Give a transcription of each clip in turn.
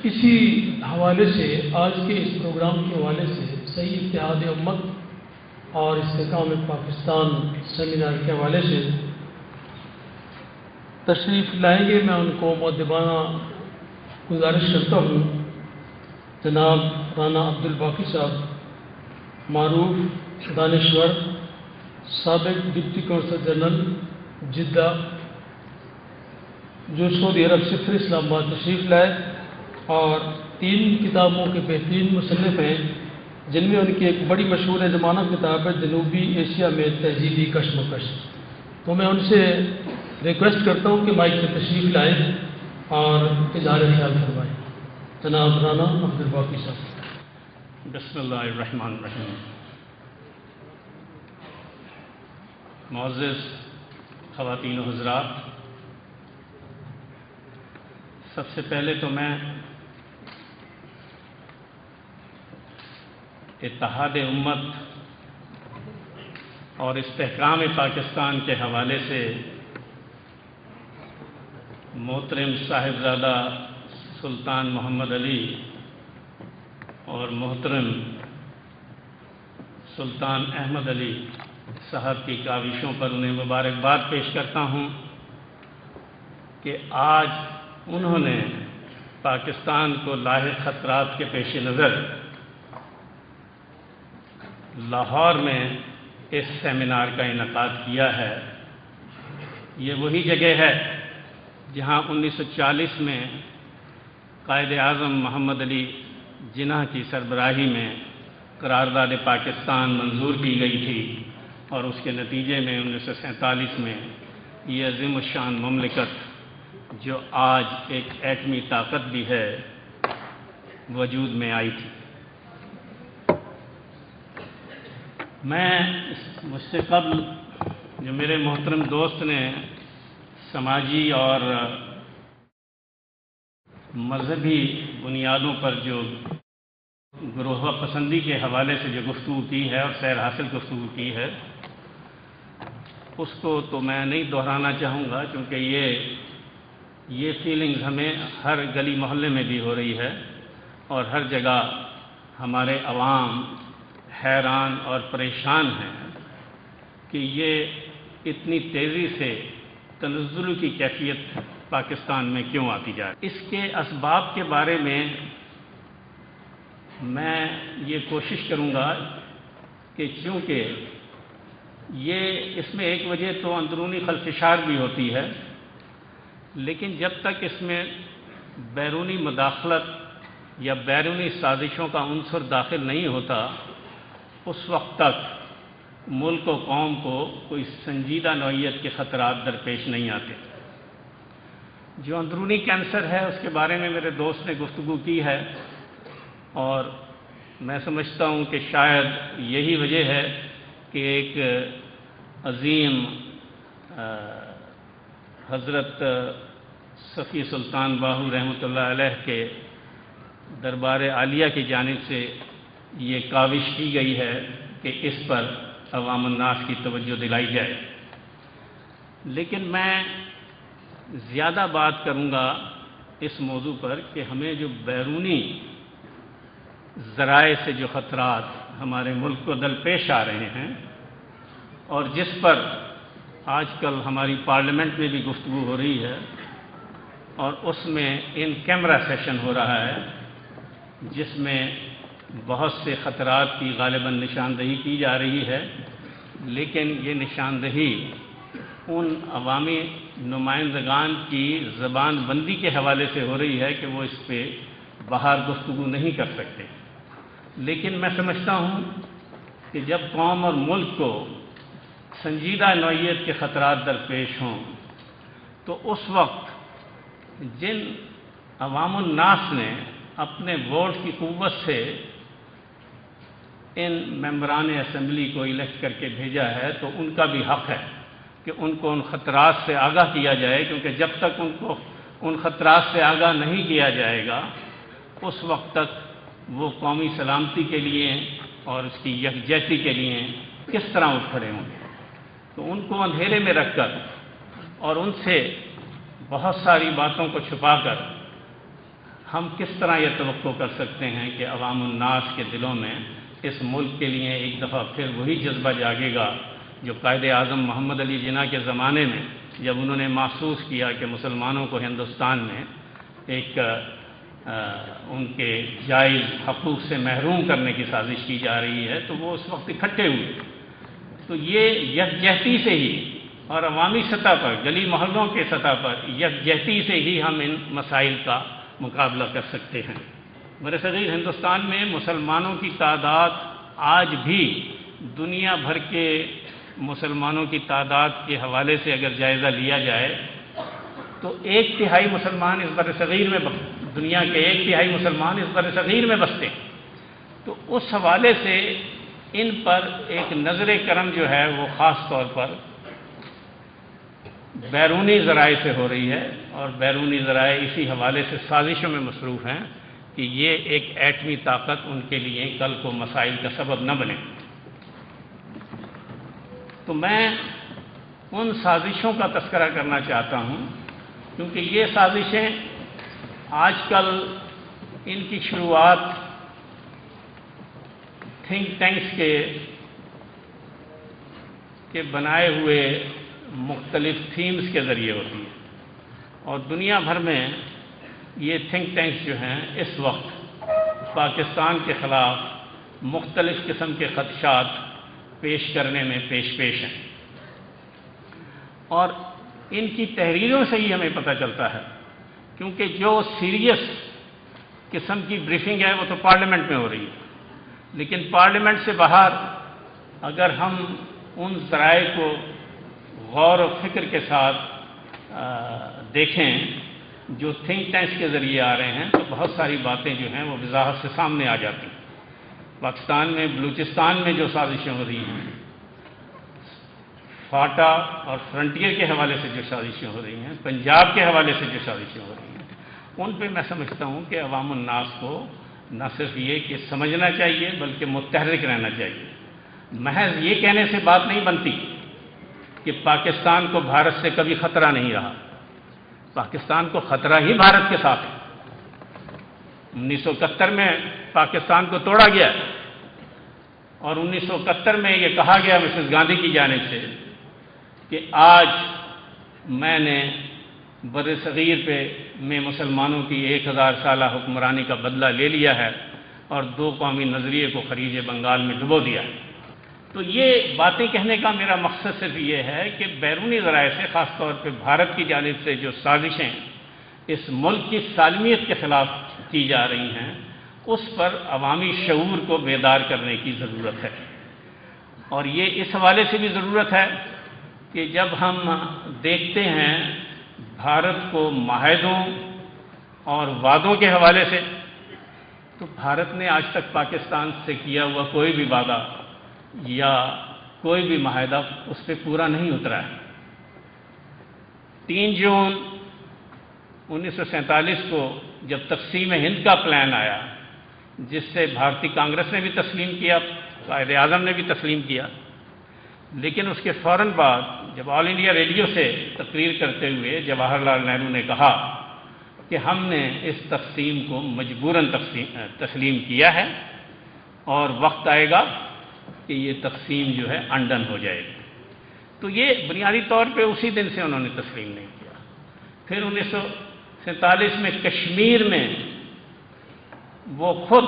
اسی حوالے سے آج کے اس پروگرام کے حوالے سے صحیح اتحاد امت اور استحکام پاکستان سیمینار کے حوالے سے تشریف لائیں گے. میں ان کو مؤدبانہ گزارش کرتا ہوں جناب رانا عبدالباقی صاحب، معروف دانشور، سابق ڈپٹی کونسل جنرل جدہ، جو سعودی عرب سے پھر اسلام آباد تشریف لائے اور 3 کتابوں کے بہترین مصنف ہیں، جن میں ان کی ایک بڑی مشہور زمانہ کتاب ہے جنوبی ایشیا میں تہذیبی کشمکش. تو میں ان سے ریکویسٹ کرتا ہوں کہ مائک پہ تشریف لائیں اور اظہار خیال فرمائیں. جناب رانا عبدالباقی صاحب. بسم اللہ الرحمن الرحیم. معزز خواتین و حضرات، سب سے پہلے تو میں اتحاد امت اور استحکام پاکستان کے حوالے سے محترم صاحبزادہ سلطان محمد علی اور محترم سلطان احمد علی صاحب کی کاوشوں پر انہیں مبارکباد پیش کرتا ہوں کہ آج انہوں نے پاکستان کو لاحق خطرات کے پیش نظر لاہور میں اس سیمینار کا انعقاد کیا ہے. یہ وہی جگہ ہے جہاں 1940 میں قائد اعظم محمد علی جناح کی سربراہی میں قرارداد پاکستان منظور کی گئی تھی اور اس کے نتیجے میں 1947 میں یہ عظیم الشان مملکت، جو آج ایک ایٹمی طاقت بھی ہے، وجود میں آئی تھی. مجھ سے قبل جو میرے محترم دوست نے سماجی اور مذہبی بنیادوں پر جو گروہ پسندی کے حوالے سے جو گفتگو کی ہے اور سیر حاصل گفتگو کی ہے، اس کو تو میں نہیں دہرانا چاہوں گا، کیونکہ یہ فیلنگز ہمیں ہر گلی محلے میں بھی ہو رہی ہے اور ہر جگہ ہمارے عوام حیران اور پریشان ہیں کہ یہ اتنی تیزی سے تنزل کی کیفیت پاکستان میں کیوں آتی جائے. اس کے اسباب کے بارے میں یہ کوشش کروں گا کہ چونکہ اس میں ایک وجہ تو اندرونی خلفشار بھی ہوتی ہے، لیکن جب تک اس میں بیرونی مداخلت یا بیرونی سازشوں کا عنصر داخل نہیں ہوتا، اس وقت تک ملک و قوم کو کوئی سنجیدہ نوعیت کے خطرات درپیش نہیں آتے. جو اندرونی کینسر ہے اس کے بارے میں میرے دوست نے گفتگو کی ہے، اور میں سمجھتا ہوں کہ شاید یہی وجہ ہے کہ ایک عظیم حضرت صفی سلطان باہو رحمۃ اللہ علیہ کے دربار عالیہ کی جانب سے یہ کاوش کی گئی ہے کہ اس پر عوام الناس کی توجہ دلائی جائے. لیکن میں زیادہ بات کروں گا اس موضوع پر کہ ہمیں جو بیرونی ذرائع سے جو خطرات ہمارے ملک کو درپیش آ رہے ہیں اور جس پر آج کل ہماری پارلیمنٹ میں بھی گفتگو ہو رہی ہے اور اس میں ان کیمرہ سیشن ہو رہا ہے، جس میں بہت سے خطرات کی غالباً نشاندہی کی جا رہی ہے، لیکن یہ نشاندہی ان عوامی نمائندگان کی زبان بندی کے حوالے سے ہو رہی ہے کہ وہ اس پہ باہر گفتگو نہیں کر سکتے. لیکن میں سمجھتا ہوں کہ جب قوم اور ملک کو سنجیدہ نوعیت کے خطرات درپیش ہوں تو اس وقت جن عوام الناس نے اپنے ووٹ کی قوت سے ان ممبران اسمبلی کو الیکٹ کر کے بھیجا ہے، تو ان کا بھی حق ہے کہ ان کو ان خطرات سے آگاہ کیا جائے، کیونکہ جب تک ان کو ان خطرات سے آگاہ نہیں کیا جائے گا اس وقت تک وہ قومی سلامتی کے لیے اور اس کی یکجہتی کے لیے کس طرح اٹھ کھڑے ہوں گے. تو ان کو اندھیرے میں رکھ کر اور ان سے بہت ساری باتوں کو چھپا کر ہم کس طرح یہ توقع کر سکتے ہیں کہ عوام الناس کے دلوں میں اس ملک کے لیے ایک دفعہ پھر وہی جذبہ جاگے گا جو قائد اعظم محمد علی جناح کے زمانے میں جب انہوں نے محسوس کیا کہ مسلمانوں کو ہندوستان میں ایک ان کے جائز حقوق سے محروم کرنے کی سازش کی جا رہی ہے، تو وہ اس وقت اکٹھے ہوئے۔ تو یہ یکجہتی سے ہی اور عوامی سطح پر، گلی محلوں کے سطح پر یکجہتی سے ہی ہم ان مسائل کا مقابلہ کر سکتے ہیں۔ برصغیر ہندوستان میں مسلمانوں کی تعداد آج بھی دنیا بھر کے مسلمانوں کی تعداد کے حوالے سے اگر جائزہ لیا جائے تو 1/3 مسلمان اس برصغیر میں، دنیا کے 1/3 مسلمان اس برصغیر میں بستے ہیں۔ تو اس حوالے سے ان پر ایک نظر کرم جو ہے وہ خاص طور پر بیرونی ذرائع سے ہو رہی ہے، اور بیرونی ذرائع اسی حوالے سے سازشوں میں مصروف ہیں کہ یہ ایک ایٹمی طاقت ان کے لیے کل کو مسائل کا سبب نہ بنے۔ تو میں ان سازشوں کا تذکرہ کرنا چاہتا ہوں، کیونکہ یہ سازشیں آج کل ان کی شروعات تھنک ٹینکس کے بنائے ہوئے مختلف تھیمز کے ذریعے ہوتی ہے، اور دنیا بھر میں یہ تھنک ٹینکس جو ہیں اس وقت پاکستان کے خلاف مختلف قسم کے خدشات پیش کرنے میں پیش ہیں، اور ان کی تحریروں سے ہی ہمیں پتہ چلتا ہے، کیونکہ جو سیریس قسم کی بریفنگ ہے وہ تو پارلیمنٹ میں ہو رہی ہے، لیکن پارلیمنٹ سے باہر اگر ہم ان ذرائع کو غور و فکر کے ساتھ دیکھیں جو تھنک ٹینکس کے ذریعے آ رہے ہیں، تو بہت ساری باتیں جو ہیں وہ وضاحت سے سامنے آ جاتی ہیں۔ پاکستان میں بلوچستان میں جو سازشیں ہو رہی ہیں، فاٹا اور فرنٹیئر کے حوالے سے جو سازشیں ہو رہی ہیں، پنجاب کے حوالے سے جو سازشیں ہو رہی ہیں، ان پہ میں سمجھتا ہوں کہ عوام الناس کو نہ صرف یہ کہ سمجھنا چاہیے بلکہ متحرک رہنا چاہیے۔ محض یہ کہنے سے بات نہیں بنتی کہ پاکستان کو بھارت سے کبھی خطرہ نہیں رہا۔ پاکستان کو خطرہ ہی بھارت کے ساتھ ہے۔ 1971 میں پاکستان کو توڑا گیا، اور 1971 میں یہ کہا گیا مسز گاندھی کی جانب سے کہ آج میں نے برصغیر میں مسلمانوں کی 1000 سالہ حکمرانی کا بدلہ لے لیا ہے اور 2 قومی نظریے کو خلیج بنگال میں ڈبو دیا ہے۔ تو یہ باتیں کہنے کا میرا مقصد صرف یہ ہے کہ بیرونی ذرائع سے، خاص طور پہ بھارت کی جانب سے جو سازشیں اس ملک کی سالمیت کے خلاف کی جا رہی ہیں، اس پر عوامی شعور کو بیدار کرنے کی ضرورت ہے۔ اور یہ اس حوالے سے بھی ضرورت ہے کہ جب ہم دیکھتے ہیں بھارت کو معاہدوں اور وعدوں کے حوالے سے، تو بھارت نے آج تک پاکستان سے کیا ہوا کوئی بھی وعدہ یا کوئی بھی معاہدہ اس پہ پورا نہیں اترا ہے۔ 3 جون 1947 کو جب تقسیم ہند کا پلان آیا، جس سے بھارتی کانگریس نے بھی تسلیم کیا، قائد اعظم نے بھی تسلیم کیا، لیکن اس کے فوراً بعد جب آل انڈیا ریڈیو سے تقریر کرتے ہوئے جواہر لال نہرو نے کہا کہ ہم نے اس تقسیم کو مجبوراً تسلیم کیا ہے اور وقت آئے گا کہ یہ تقسیم جو ہے انڈن ہو جائے گی، تو یہ بنیادی طور پہ اسی دن سے انہوں نے تسلیم نہیں کیا۔ پھر 1947 میں کشمیر میں وہ خود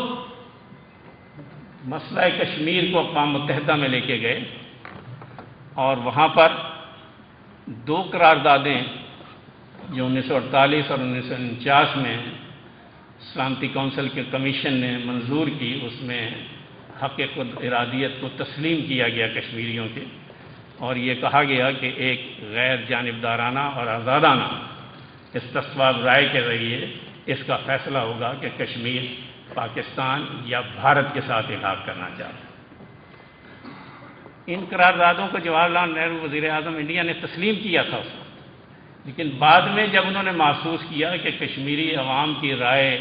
مسئلہ کشمیر کو اقوام متحدہ میں لے کے گئے، اور وہاں پر 2 قراردادیں جو 1948 اور 1949 میں سلامتی کونسل کے کمیشن نے منظور کی، اس میں حق خود ارادیت کو تسلیم کیا گیا کشمیریوں کے، اور یہ کہا گیا کہ ایک غیر جانبدارانہ اور آزادانہ استصواب رائے کے ذریعے اس کا فیصلہ ہوگا کہ کشمیر پاکستان یا بھارت کے ساتھ الحاق کرنا چاہتا ہے۔ ان قراردادوں کو جواہر لال نہرو وزیر اعظم انڈیا نے تسلیم کیا تھا اس وقت، لیکن بعد میں جب انہوں نے محسوس کیا کہ کشمیری عوام کی رائے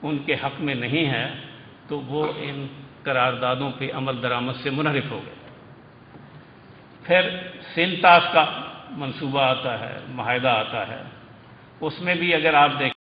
ان کے حق میں نہیں ہے، تو وہ ان قراردادوں پہ عمل درآمد سے منحرف ہو گئے۔ پھر سندھ طاس کا منصوبہ آتا ہے، معاہدہ آتا ہے، اس میں بھی اگر آپ دیکھیں